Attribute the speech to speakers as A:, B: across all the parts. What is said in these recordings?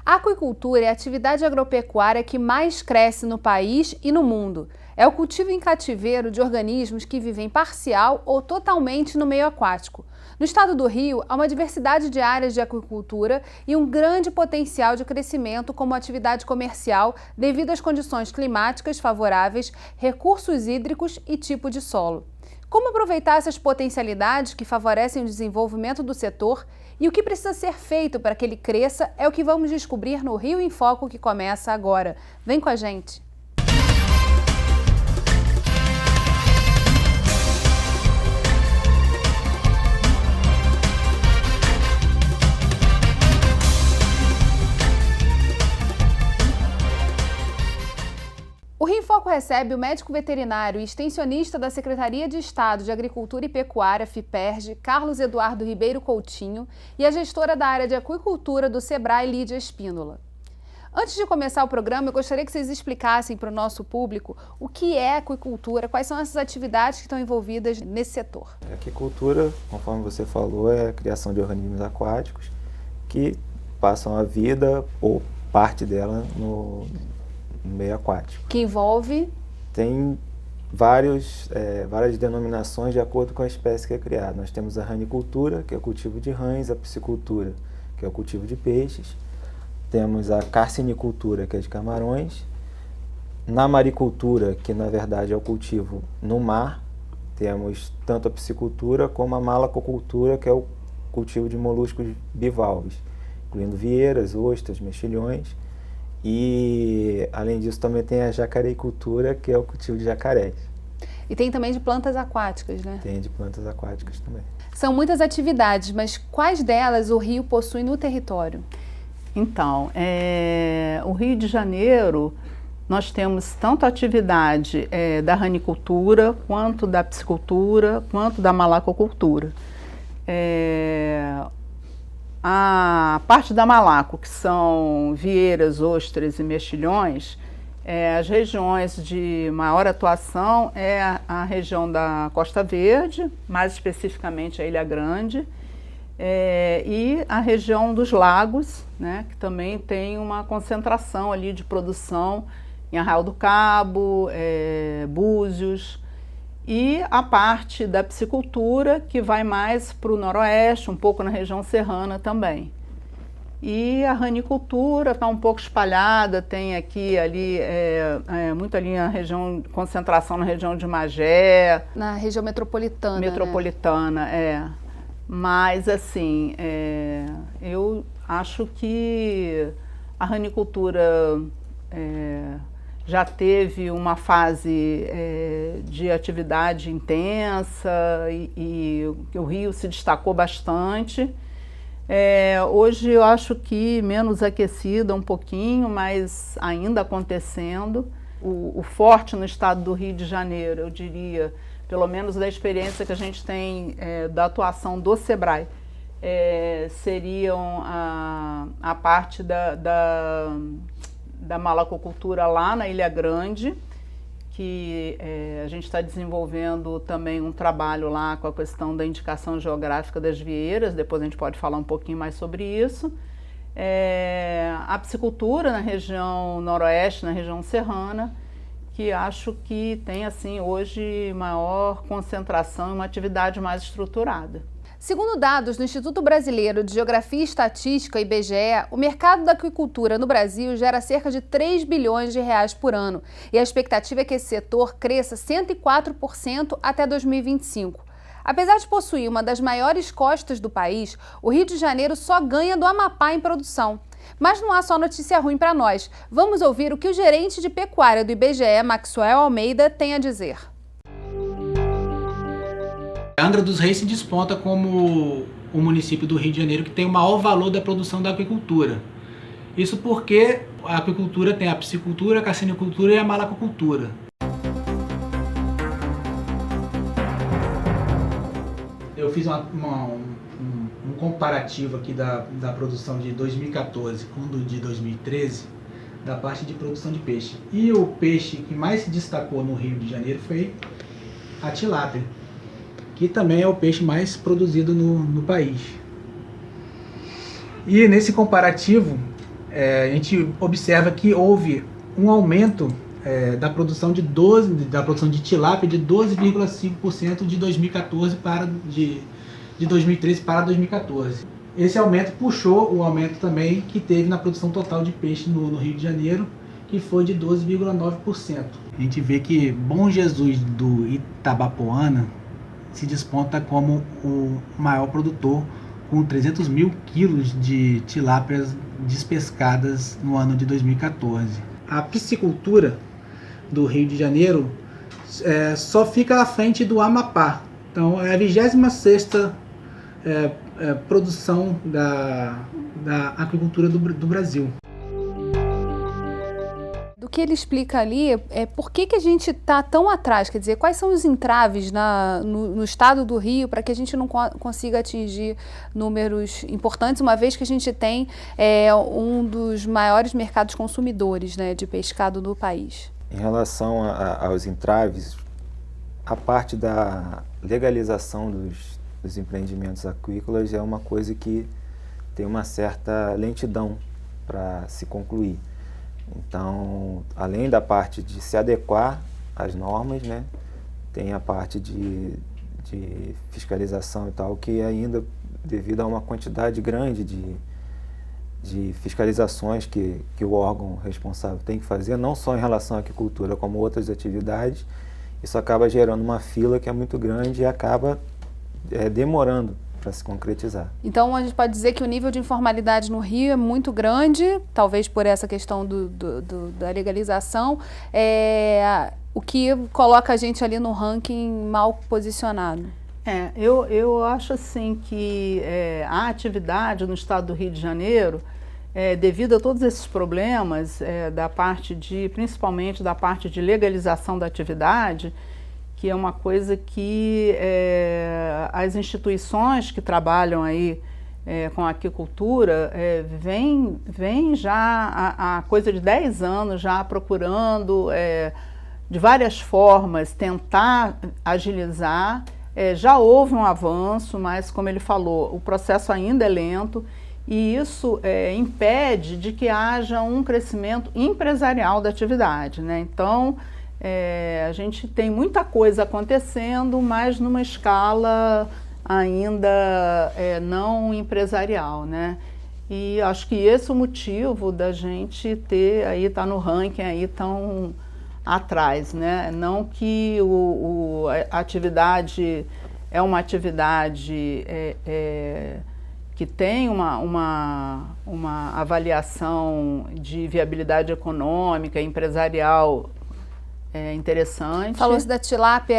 A: A aquicultura é a atividade agropecuária que mais cresce no país e no mundo. É o cultivo em cativeiro de organismos que vivem parcial ou totalmente no meio aquático. No estado do Rio, há uma diversidade de áreas de aquicultura e um grande potencial de crescimento como atividade comercial devido às condições climáticas favoráveis, recursos hídricos e tipo de solo. Como aproveitar essas potencialidades que favorecem o desenvolvimento do setor e o que precisa ser feito para que ele cresça é o que vamos descobrir no Rio em Foco, que começa agora. Vem com a gente! O Rio em Foco recebe o médico veterinário e extensionista da Secretaria de Estado de Agricultura e Pecuária, FIPERJ, Carlos Eduardo Ribeiro Coutinho, e a gestora da área de aquicultura do Sebrae, Lídia Espínola. Antes de começar o programa, eu gostaria que vocês explicassem para o nosso público o que é aquicultura, quais são essas atividades que estão envolvidas nesse setor.
B: A aquicultura, conforme você falou, é a criação de organismos aquáticos que passam a vida ou parte dela no meio aquático.
A: Que envolve?
B: Tem várias denominações de acordo com a espécie que é criada. Nós temos a ranicultura, que é o cultivo de rãs, a piscicultura, que é o cultivo de peixes. Temos a carcinicultura, que é de camarões. Na maricultura, que na verdade é o cultivo no mar, temos tanto a piscicultura como a malacocultura, que é o cultivo de moluscos bivalves, incluindo vieiras, ostras, mexilhões. E, além disso, também tem a jacareicultura, que é o cultivo de jacarés.
A: E tem também de plantas aquáticas, né?
B: Tem de plantas aquáticas também.
A: São muitas atividades, mas quais delas o Rio possui no território?
C: Então, o Rio de Janeiro, nós temos tanto a atividade da ranicultura, quanto da piscicultura, quanto da malacocultura. A parte da malaco, que são vieiras, ostras e mexilhões, as regiões de maior atuação é a região da Costa Verde, mais especificamente a Ilha Grande, e a região dos lagos, né, que também tem uma concentração ali de produção em Arraial do Cabo, Búzios, e a parte da piscicultura, que vai mais para o noroeste, um pouco na região serrana também. E a ranicultura está um pouco espalhada, tem aqui, ali, muito ali na região, concentração na região de Magé.
A: Na região metropolitana.
C: Metropolitana,
A: né?
C: Mas, assim, eu acho que a ranicultura já teve uma fase de atividade intensa e o Rio se destacou bastante. Hoje eu acho que menos aquecida um pouquinho, mas ainda acontecendo. O forte no estado do Rio de Janeiro, eu diria, pelo menos da experiência que a gente tem da atuação do Sebrae, seriam a parte da malacocultura lá na Ilha Grande, que a gente está desenvolvendo também um trabalho lá com a questão da indicação geográfica das vieiras, depois a gente pode falar um pouquinho mais sobre isso. A piscicultura na região noroeste, na região serrana, que acho que tem assim hoje maior concentração e uma atividade mais estruturada.
A: Segundo dados do Instituto Brasileiro de Geografia e Estatística, IBGE, o mercado da aquicultura no Brasil gera cerca de 3 bilhões de reais por ano e a expectativa é que esse setor cresça 104% até 2025. Apesar de possuir uma das maiores costas do país, o Rio de Janeiro só ganha do Amapá em produção. Mas não há só notícia ruim para nós. Vamos ouvir o que o gerente de pecuária do IBGE, Maxwell Almeida, tem a dizer.
D: Angra dos Reis se desponta como o município do Rio de Janeiro que tem o maior valor da produção da aquicultura. Isso porque a aquicultura tem a piscicultura, a carcinicultura e a malacocultura. Eu fiz um comparativo aqui da produção de 2014 com o de 2013, da parte de produção de peixe. E o peixe que mais se destacou no Rio de Janeiro foi a tilápia, que também é o peixe mais produzido no país. E nesse comparativo, a gente observa que houve um aumento da produção de tilápia de 12,5% de 2014 de 2013 para 2014. Esse aumento puxou o aumento também que teve na produção total de peixe no Rio de Janeiro, que foi de 12,9%. A gente vê que Bom Jesus do Itabapoana se desponta como o maior produtor, com 300 mil quilos de tilápias despescadas no ano de 2014. A piscicultura do Rio de Janeiro só fica à frente do Amapá. Então é a 26ª produção da aquicultura do Brasil.
A: Do que ele explica ali por que a gente está tão atrás, quer dizer, quais são os entraves no estado do Rio para que a gente não consiga atingir números importantes, uma vez que a gente tem um dos maiores mercados consumidores, né, de pescado no país.
B: Em relação aos entraves, a parte da legalização dos empreendimentos aquícolas é uma coisa que tem uma certa lentidão para se concluir. Então, além da parte de se adequar às normas, né, tem a parte de fiscalização e tal, que ainda, devido a uma quantidade grande de fiscalizações que o órgão responsável tem que fazer, não só em relação à aquicultura, como outras atividades, isso acaba gerando uma fila que é muito grande e acaba demorando para se concretizar.
A: Então a gente pode dizer que o nível de informalidade no Rio é muito grande, talvez por essa questão da legalização, o que coloca a gente ali no ranking mal posicionado.
C: Eu acho assim que a atividade no estado do Rio de Janeiro, devido a todos esses problemas, principalmente da parte de legalização da atividade, que é uma coisa que as instituições que trabalham aí com a aquicultura vem já há coisa de 10 anos já procurando de várias formas tentar agilizar. Já houve um avanço, mas como ele falou, o processo ainda é lento e isso impede de que haja um crescimento empresarial da atividade, né? Então, a gente tem muita coisa acontecendo, mas numa escala ainda não empresarial, né? E acho que esse é o motivo da gente estar no ranking aí tão atrás, né? Não que a atividade é uma atividade que tem uma avaliação de viabilidade econômica, empresarial interessante.
A: Falou-se da tilápia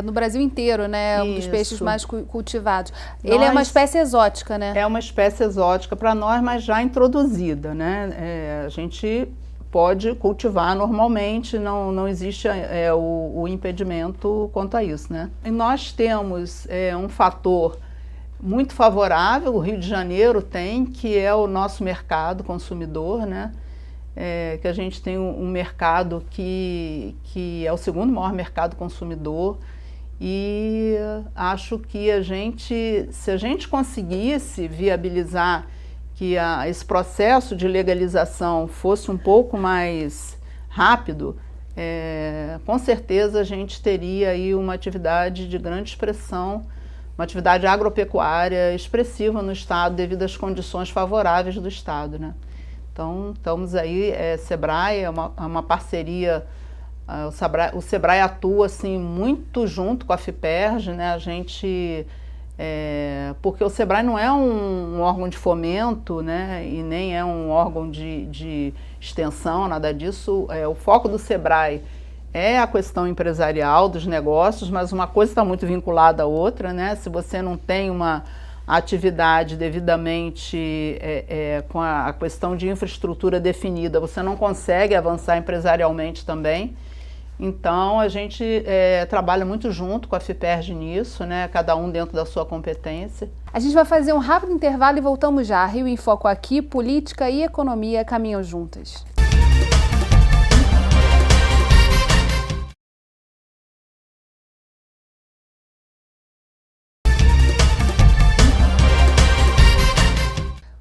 A: no Brasil inteiro, né? Um dos peixes mais cultivados. Ele é uma espécie exótica, né?
C: É uma espécie exótica para nós, mas já introduzida, né? A gente pode cultivar normalmente, não existe o impedimento quanto a isso, né? E nós temos um fator muito favorável, o Rio de Janeiro tem, que é o nosso mercado consumidor, né? Que a gente tem um mercado que é o segundo maior mercado consumidor e acho que se a gente conseguisse viabilizar que esse processo de legalização fosse um pouco mais rápido, com certeza a gente teria aí uma atividade de grande expressão, uma atividade agropecuária expressiva no estado devido às condições favoráveis do estado, né? Então, estamos aí, Sebrae é uma parceria, o Sebrae atua assim, muito junto com a FIPERJ, né? Porque o Sebrae não é um órgão de fomento, né? E nem é um órgão de extensão, nada disso. O foco do Sebrae é a questão empresarial dos negócios, mas uma coisa está muito vinculada à outra, né? Se você não tem uma atividade devidamente com a questão de infraestrutura definida, você não consegue avançar empresarialmente também. Então, a gente trabalha muito junto com a FIPERJ nisso, né? Cada um dentro da sua competência.
A: A gente vai fazer um rápido intervalo e voltamos já. Rio em Foco aqui, política e economia caminham juntas.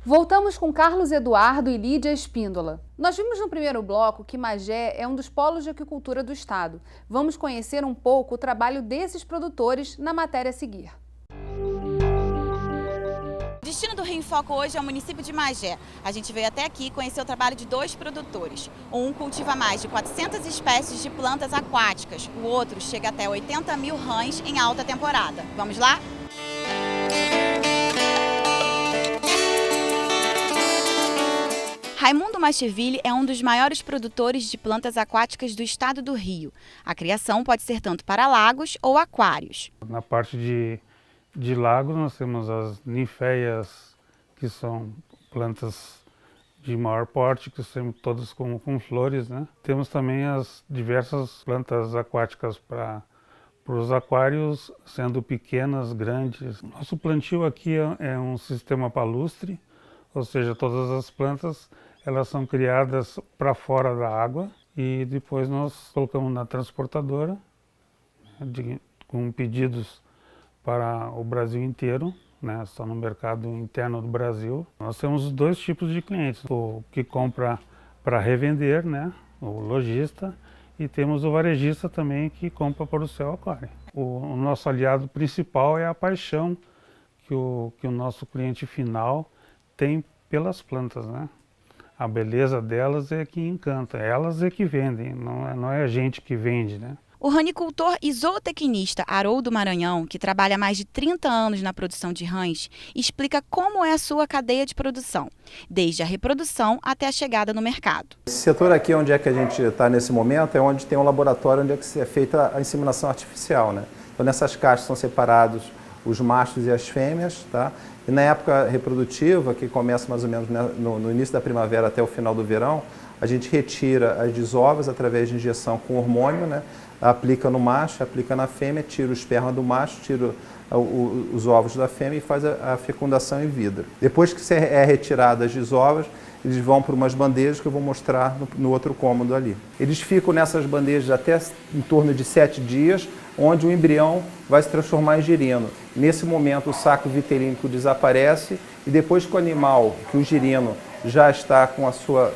A: Voltamos com Carlos Eduardo e Lídia Espíndola. Nós vimos no primeiro bloco que Magé é um dos polos de aquicultura do estado. Vamos conhecer um pouco o trabalho desses produtores na matéria a seguir.
E: O destino do Rio em Foco hoje é o município de Magé. A gente veio até aqui conhecer o trabalho de dois produtores. Um cultiva mais de 400 espécies de plantas aquáticas. O outro chega até 80 mil rãs em alta temporada. Vamos lá? Raimundo Macheville é um dos maiores produtores de plantas aquáticas do estado do Rio. A criação pode ser tanto para lagos ou aquários.
F: Na parte de lagos nós temos as ninféias, que são plantas de maior porte, que são todas com flores, né? Temos também as diversas plantas aquáticas para os aquários, sendo pequenas, grandes. Nosso plantio aqui é um sistema palustre, ou seja, todas as plantas elas são criadas para fora da água e depois nós colocamos na transportadora com pedidos para o Brasil inteiro, né, só no mercado interno do Brasil. Nós temos dois tipos de clientes, o que compra para revender, né, o lojista, e temos o varejista também que compra para o seu aquário. O nosso aliado principal é a paixão que o nosso cliente final tem pelas plantas, né? A beleza delas é que encanta, elas é que vendem, não é a gente que vende, né?
E: O ranicultor e zootecnista Haroldo Maranhão, que trabalha há mais de 30 anos na produção de rãs, explica como é a sua cadeia de produção, desde a reprodução até a chegada no mercado.
G: Esse setor aqui, onde é que a gente está nesse momento, é onde tem um laboratório onde é que é feita a inseminação artificial, né? Então nessas caixas são separados os machos e as fêmeas, tá? E na época reprodutiva, que começa mais ou menos no início da primavera até o final do verão, a gente retira as desovas através de injeção com hormônio, né? Aplica no macho, aplica na fêmea, tira o esperma do macho, tira os ovos da fêmea e faz a fecundação em vidro. Depois que é retirada as desovas, eles vão para umas bandejas que eu vou mostrar no outro cômodo ali. Eles ficam nessas bandejas até em torno de 7 dias, onde o embrião vai se transformar em girino. Nesse momento o saco vitelínico desaparece e depois que o animal, que o girino, já está com a sua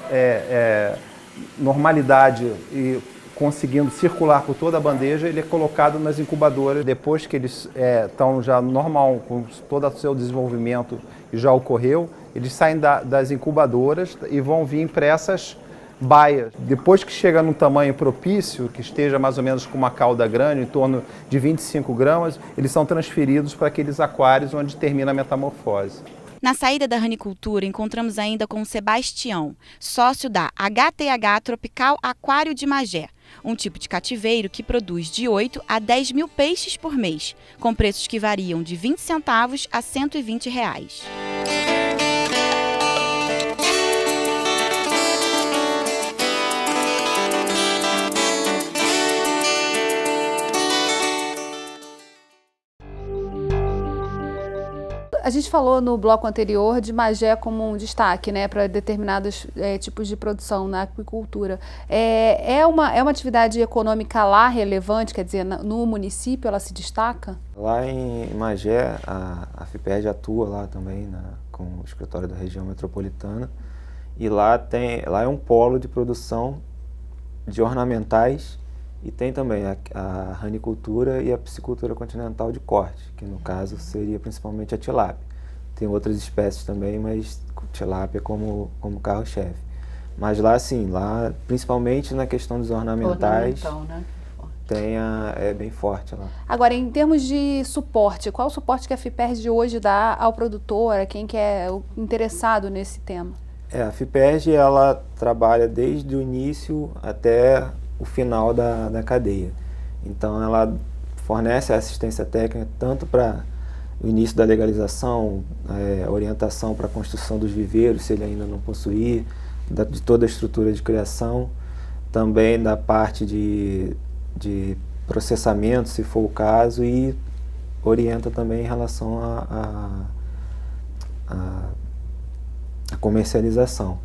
G: normalidade e conseguindo circular por toda a bandeja, ele é colocado nas incubadoras. Depois que eles estão já normal, com todo o seu desenvolvimento e já ocorreu, eles saem das incubadoras e vão vir para essas baias. Depois que chega num tamanho propício, que esteja mais ou menos com uma cauda grande, em torno de 25 gramas, eles são transferidos para aqueles aquários onde termina a metamorfose.
E: Na saída da ranicultura, encontramos ainda com o Sebastião, sócio da HTH Tropical Aquário de Magé, um tipo de cativeiro que produz de 8 a 10 mil peixes por mês, com preços que variam de 20 centavos a R$120.
A: A gente falou no bloco anterior de Magé como um destaque, né, para determinados tipos de produção na aquicultura. É uma atividade econômica lá relevante, quer dizer, no município ela se destaca?
B: Lá em Magé, a FIPERJ atua lá também com o escritório da região metropolitana e lá é um polo de produção de ornamentais e tem também a ranicultura e a piscicultura continental de corte, que no caso seria principalmente a tilápia. Tem outras espécies também, mas tilápia como carro-chefe. Mas lá sim, lá principalmente na questão dos ornamentais,
C: né?
B: é bem forte lá.
A: Agora, em termos de suporte, qual o suporte que a FIPERJ hoje dá ao produtor, a quem que é interessado nesse tema?
B: A FIPERJ ela trabalha desde o início até o final da cadeia. Então ela fornece assistência técnica tanto para o início da legalização, orientação para a construção dos viveiros, se ele ainda não possuir, de toda a estrutura de criação, também da parte de processamento, se for o caso, e orienta também em relação à comercialização.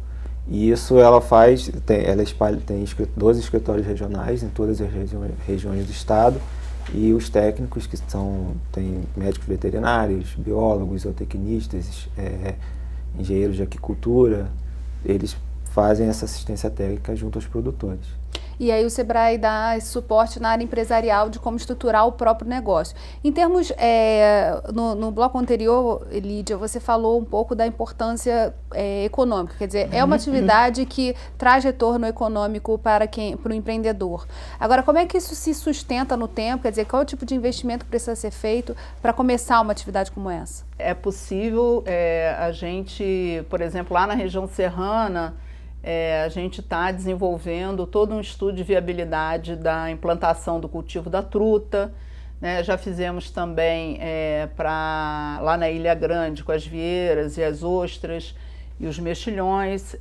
B: E isso ela faz, ela tem 12 escritórios regionais em todas as regiões do estado, e os técnicos tem médicos veterinários, biólogos, zootecnistas, engenheiros de aquicultura, eles fazem essa assistência técnica junto aos produtores.
A: E aí o Sebrae dá esse suporte na área empresarial de como estruturar o próprio negócio. Em termos, no bloco anterior, Lídia, você falou um pouco da importância econômica, quer dizer, é uma atividade que traz retorno econômico para o empreendedor. Agora, como é que isso se sustenta no tempo? Quer dizer, qual é o tipo de investimento que precisa ser feito para começar uma atividade como essa?
C: É possível a gente, por exemplo, lá na região serrana, a gente está desenvolvendo todo um estudo de viabilidade da implantação do cultivo da truta, né? Já fizemos também lá na Ilha Grande com as vieiras e as ostras e os mexilhões.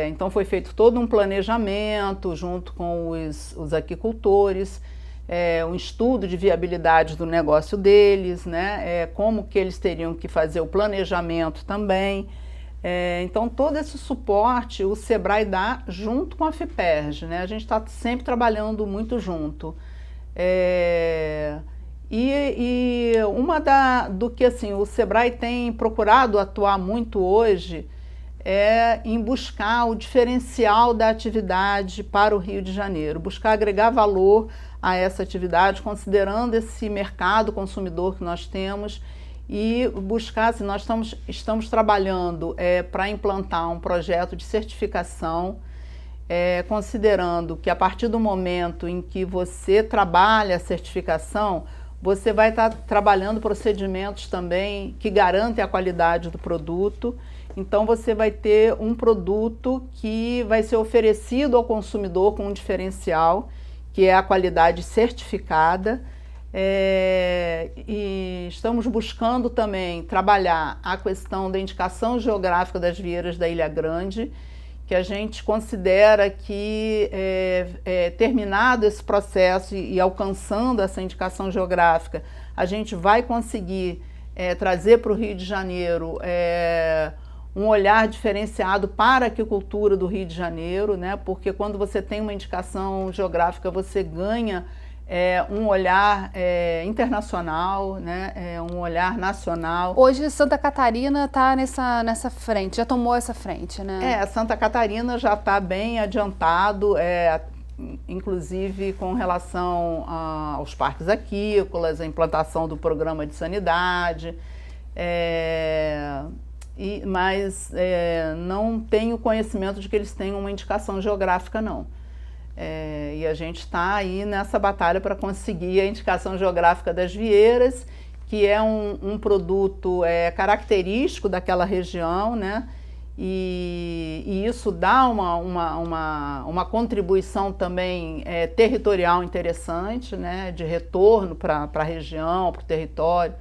C: Então foi feito todo um planejamento junto com os aquicultores, um estudo de viabilidade do negócio deles, né? Como que eles teriam que fazer o planejamento também. Então, todo esse suporte o Sebrae dá junto com a FIPERJ, né? A gente está sempre trabalhando muito junto. Do que assim, o Sebrae tem procurado atuar muito hoje em buscar o diferencial da atividade para o Rio de Janeiro, buscar agregar valor a essa atividade, considerando esse mercado consumidor que nós temos, e buscar, se nós estamos trabalhando para implantar um projeto de certificação, considerando que a partir do momento em que você trabalha a certificação, você vai estar trabalhando procedimentos também que garantem a qualidade do produto. Então você vai ter um produto que vai ser oferecido ao consumidor com um diferencial, que é a qualidade certificada. E estamos buscando também trabalhar a questão da indicação geográfica das vieiras da Ilha Grande, que a gente considera que terminado esse processo e alcançando essa indicação geográfica, a gente vai conseguir trazer para o Rio de Janeiro um olhar diferenciado para a aquicultura do Rio de Janeiro, né? Porque quando você tem uma indicação geográfica, você ganha um olhar internacional, né? Um olhar nacional.
A: Hoje Santa Catarina está nessa frente, já tomou essa frente, né?
C: Santa Catarina já está bem adiantado, inclusive com relação aos parques aquícolas, a implantação do programa de sanidade, mas não tenho conhecimento de que eles tenham uma indicação geográfica, não. E a gente está aí nessa batalha para conseguir a indicação geográfica das vieiras, que é um produto característico daquela região, né? E isso dá uma contribuição também territorial interessante, né? De retorno para a região, para o território.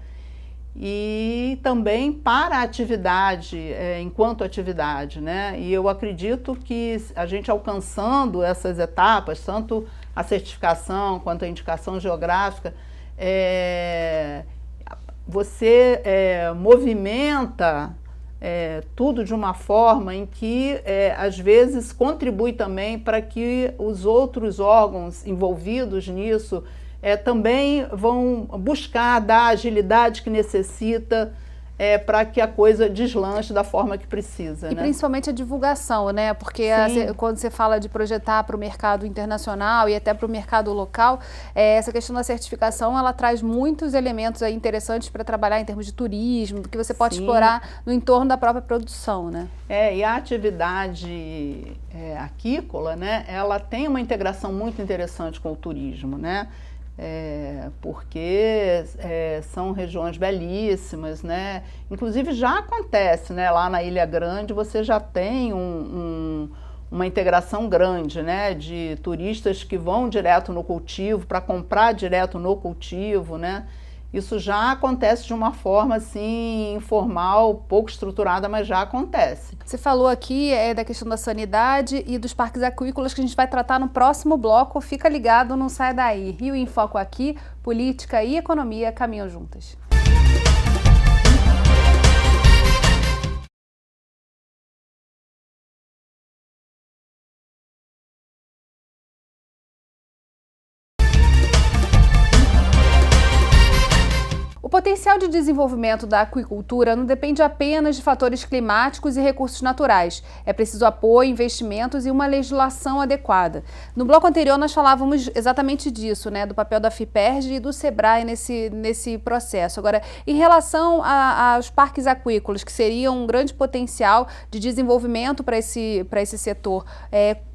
C: E também para a atividade, enquanto atividade, né? E eu acredito que a gente alcançando essas etapas, tanto a certificação quanto a indicação geográfica, você movimenta tudo de uma forma em que, às vezes, contribui também para que os outros órgãos envolvidos nisso também vão buscar dar a agilidade que necessita para que a coisa deslanche da forma que precisa.
A: E
C: né?
A: Principalmente a divulgação, né? Porque quando você fala de projetar para o mercado internacional e até para o mercado local, essa questão da certificação, ela traz muitos elementos aí interessantes para trabalhar em termos de turismo, do que você pode explorar no entorno da própria produção, né?
C: E a atividade aquícola, né? Ela tem uma integração muito interessante com o turismo, né? Porque são regiões belíssimas, né? Inclusive já acontece, né? Lá na Ilha Grande você já tem uma integração grande, né? De turistas que vão direto no cultivo, para comprar direto no cultivo, né? Isso já acontece de uma forma assim informal, pouco estruturada, mas já acontece.
A: Você falou aqui da questão da sanidade e dos parques aquícolas que a gente vai tratar no próximo bloco. Fica ligado, não sai daí. Rio em Foco aqui, política e economia caminham juntas. O O potencial de desenvolvimento da aquicultura não depende apenas de fatores climáticos e recursos naturais. É preciso apoio, investimentos e uma legislação adequada. No bloco anterior nós falávamos exatamente disso, né, do papel da FIPERJ e do SEBRAE nesse processo. Agora, em relação aos parques aquícolas, que seriam um grande potencial de desenvolvimento para esse setor,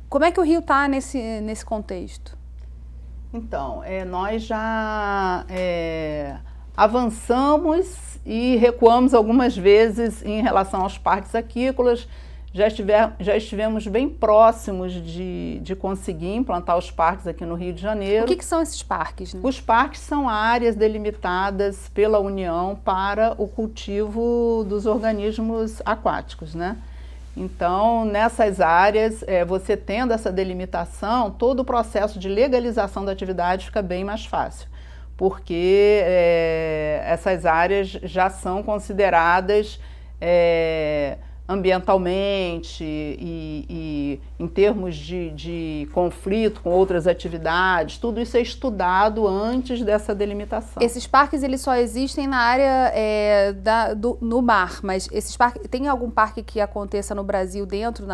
A: como é que o Rio está nesse contexto?
C: Então, nós já avançamos e recuamos algumas vezes em relação aos parques aquícolas. Já estivemos bem próximos de conseguir implantar os parques aqui no Rio de Janeiro.
A: O que são esses parques, né?
C: Os parques são áreas delimitadas pela União para o cultivo dos organismos aquáticos, né? Então, nessas áreas, você tendo essa delimitação, todo o processo de legalização da atividade fica bem mais fácil, porque essas áreas já são consideradas ambientalmente e em termos de conflito com outras atividades, tudo isso é estudado antes dessa delimitação.
A: Esses parques eles só existem na área no mar, mas esses parques, tem algum parque que aconteça no Brasil dentro,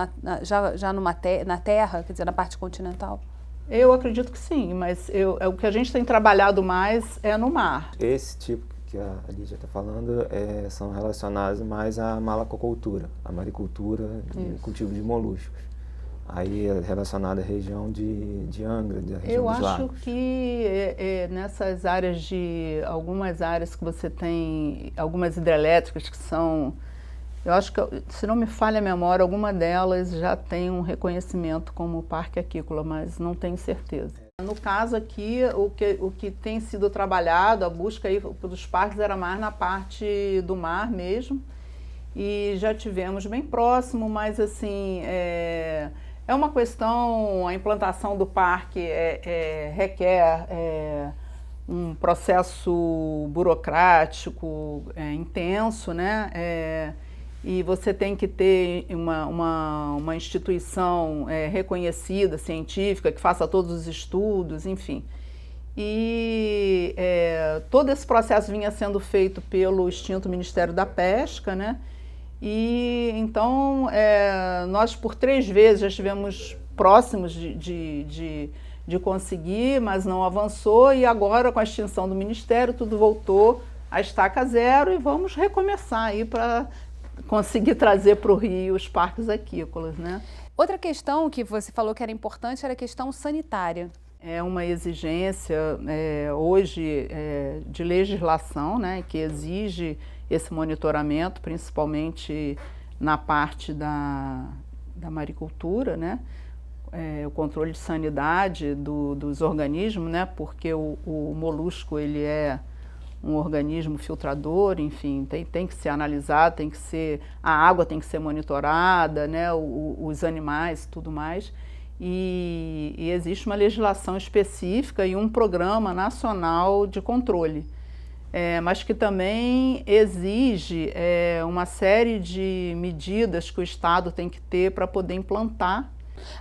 A: já na terra, quer dizer, na parte continental?
C: Eu acredito que sim, mas o que a gente tem trabalhado mais é no mar.
B: Esse tipo que a Lídia está falando são relacionados mais à malacocultura, à maricultura, cultivo de moluscos. Aí é relacionado à região de Angra, da região dos lagos.
C: Eu acho que nessas áreas algumas áreas que você tem, algumas hidrelétricas que são, eu acho que, se não me falha a memória, alguma delas já tem um reconhecimento como parque aquícola, mas não tenho certeza. No caso aqui, o que tem sido trabalhado, a busca aí dos parques era mais na parte do mar mesmo, e já tivemos bem próximo, mas assim, é uma questão, a implantação do parque requer um processo burocrático intenso, né? E você tem que ter uma instituição reconhecida, científica, que faça todos os estudos, enfim. E todo esse processo vinha sendo feito pelo extinto Ministério da Pesca, né? E então nós por 3 vezes já estivemos próximos de conseguir, mas não avançou, e agora com a extinção do Ministério tudo voltou à estaca zero e vamos recomeçar aí para conseguir trazer para o Rio os parques aquícolas, né?
A: Outra questão que você falou que era importante era a questão sanitária.
C: É uma exigência hoje de legislação, né, que exige esse monitoramento, principalmente na parte da maricultura, né? O controle de sanidade dos organismos, né? Porque o molusco ele é um organismo filtrador, enfim, tem que ser analisado, a água tem que ser monitorada, né, os animais, tudo mais, e existe uma legislação específica e um programa nacional de controle, mas que também exige uma série de medidas que o Estado tem que ter para poder implantar.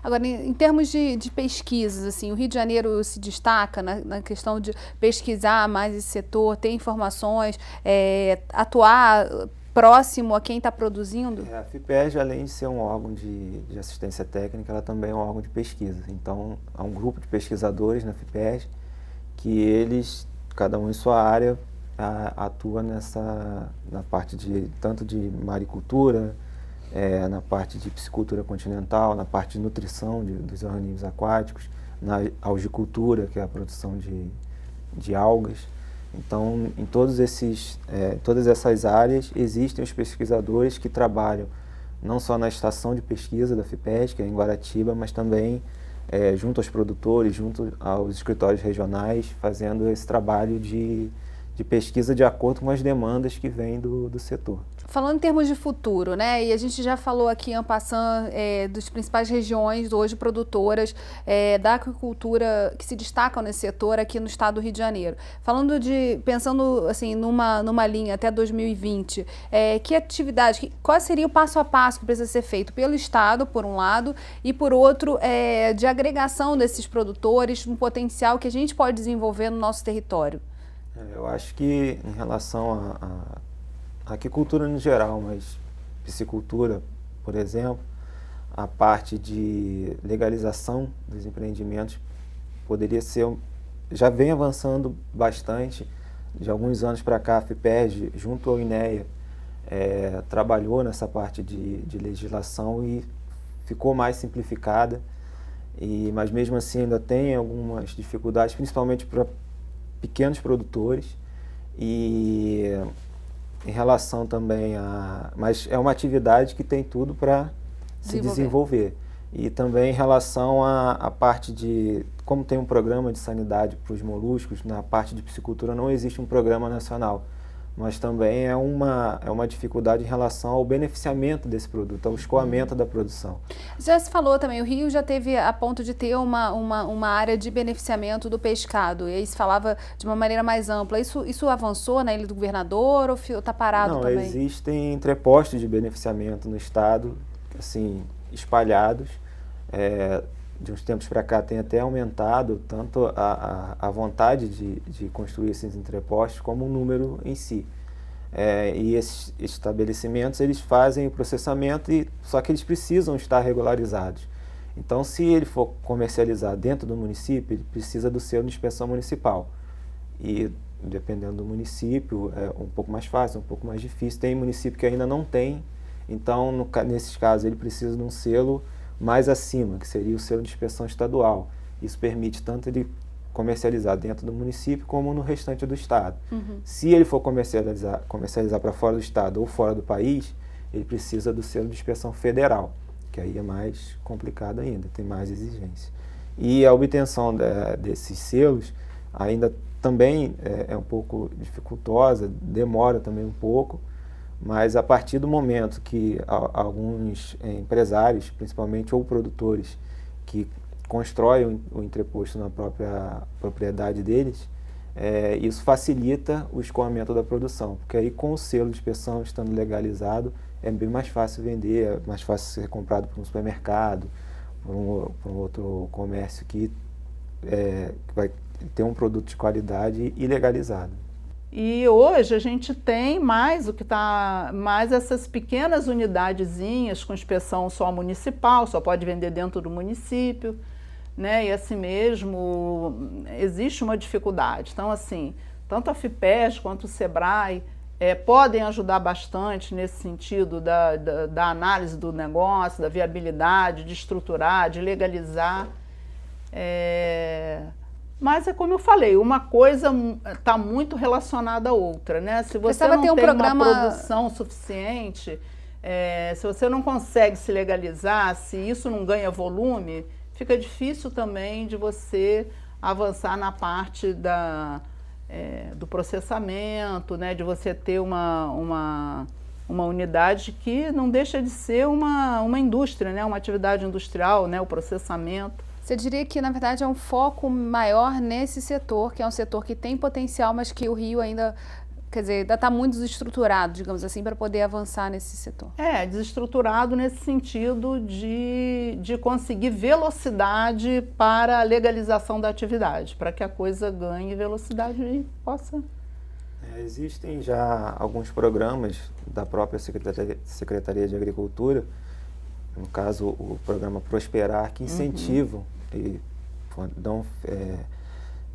A: Agora, em termos de pesquisas, assim, o Rio de Janeiro se destaca na questão de pesquisar mais esse setor, ter informações, atuar próximo a quem está produzindo?
B: A FIPERJ, além de ser um órgão de assistência técnica, ela também é um órgão de pesquisa. Então, há um grupo de pesquisadores na FIPERJ que eles, cada um em sua área, atua na parte tanto de maricultura, na parte de piscicultura continental, na parte de nutrição dos organismos aquáticos, na algicultura, que é a produção de algas. Então, em todas essas áreas, existem os pesquisadores que trabalham não só na estação de pesquisa da FIPERJ, que é em Guaratiba, mas também junto aos produtores, junto aos escritórios regionais, fazendo esse trabalho de pesquisa de acordo com as demandas que vêm do setor.
A: Falando em termos de futuro, né, e a gente já falou aqui en passant das principais regiões hoje produtoras da aquicultura que se destacam nesse setor aqui no estado do Rio de Janeiro. Pensando assim, numa linha até 2020, que atividade, qual seria o passo a passo que precisa ser feito pelo estado, por um lado, e por outro, de agregação desses produtores, um potencial que a gente pode desenvolver no nosso território?
B: Eu acho que em relação à aquicultura no geral, mas piscicultura, por exemplo, a parte de legalização dos empreendimentos poderia ser, já vem avançando bastante. De alguns anos para cá, a FIPERJ, junto ao INEA, trabalhou nessa parte de legislação e ficou mais simplificada, mas mesmo assim ainda tem algumas dificuldades, principalmente para pequenos produtores, e em relação também mas é uma atividade que tem tudo para se desenvolver. E também em relação à parte de, como tem um programa de sanidade para os moluscos, na parte de piscicultura não existe um programa nacional, mas também é uma dificuldade em relação ao beneficiamento desse produto, ao escoamento da produção.
A: Já se falou também, o Rio já teve a ponto de ter uma área de beneficiamento do pescado, e aí se falava de uma maneira mais ampla. Isso avançou na Ilha do Governador ou está parado também?
B: Não, existem entrepostos de beneficiamento no estado, assim, espalhados. De uns tempos para cá tem até aumentado tanto a vontade de construir esses entrepostos como o número em si. E esses estabelecimentos, eles fazem o processamento, só que eles precisam estar regularizados. Então, se ele for comercializar dentro do município, ele precisa do selo de inspeção municipal. E, dependendo do município, é um pouco mais fácil, um pouco mais difícil. Tem município que ainda não tem, então, nesses casos, ele precisa de um selo mais acima, que seria o selo de inspeção estadual. Isso permite tanto ele comercializar dentro do município como no restante do estado. Se ele for comercializar para fora do estado ou fora do país, ele precisa do selo de inspeção federal, que aí é mais complicado ainda, tem mais exigência. E a obtenção desses selos ainda também é um pouco dificultosa, demora também um pouco, mas a partir do momento que alguns empresários, principalmente ou produtores, que constroem o entreposto na própria propriedade deles, isso facilita o escoamento da produção, porque aí com o selo de inspeção estando legalizado, é bem mais fácil vender, é mais fácil ser comprado por um supermercado, por um outro comércio que vai ter um produto de qualidade e legalizado.
C: E hoje a gente tem mais essas pequenas unidadezinhas com inspeção só municipal, só pode vender dentro do município, né? E assim mesmo existe uma dificuldade. Então, assim, tanto a FIPERJ quanto o SEBRAE podem ajudar bastante nesse sentido da análise do negócio, da viabilidade, de estruturar, de legalizar. Mas é como eu falei, uma coisa está muito relacionada à outra, né? Se você não tem uma produção suficiente, se você não consegue se legalizar, se isso não ganha volume, fica difícil também de você avançar na parte do processamento, né? De você ter uma unidade que não deixa de ser uma indústria, né? Uma atividade industrial, né? O processamento.
A: Você diria que, na verdade, é um foco maior nesse setor, que é um setor que tem potencial, mas que o Rio ainda, quer dizer, ainda está muito desestruturado, digamos assim, para poder avançar nesse setor.
C: Desestruturado nesse sentido de conseguir velocidade para a legalização da atividade, para que a coisa ganhe velocidade e possa...
B: Existem já alguns programas da própria Secretaria de Agricultura, no caso o programa Prosperar, que incentivam e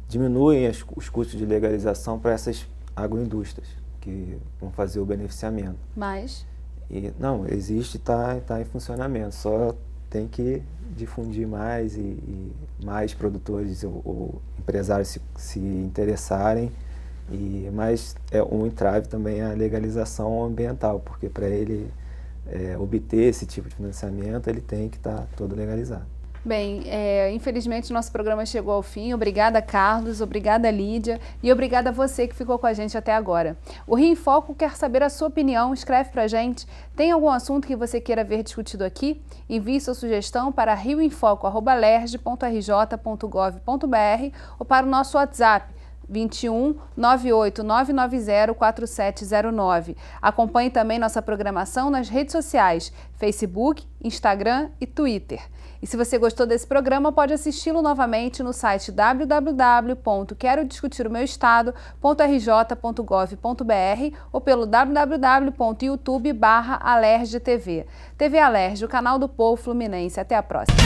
B: diminuem os custos de legalização para essas agroindústrias que vão fazer o beneficiamento.
A: Mas?
B: Não, existe, está em funcionamento, só tem que difundir mais e mais produtores ou empresários se interessarem, mas um entrave também é a legalização ambiental, porque para ele obter esse tipo de financiamento, ele tem que estar todo legalizado.
A: Bem, infelizmente nosso programa chegou ao fim. Obrigada, Carlos, obrigada, Lídia, e obrigada a você que ficou com a gente até agora. O Rio em Foco quer saber a sua opinião, escreve pra gente. Tem algum assunto que você queira ver discutido aqui? Envie sua sugestão para rioemfoco@lerj.rj.gov.br ou para o nosso WhatsApp 21 98990 4709. Acompanhe também nossa programação nas redes sociais, Facebook, Instagram e Twitter. E se você gostou desse programa, pode assisti-lo novamente no site www.querodiscutiromeuestado.rj.gov.br ou pelo www.youtube.com/alerj TV. TV Alerj, o canal do povo fluminense. Até a próxima.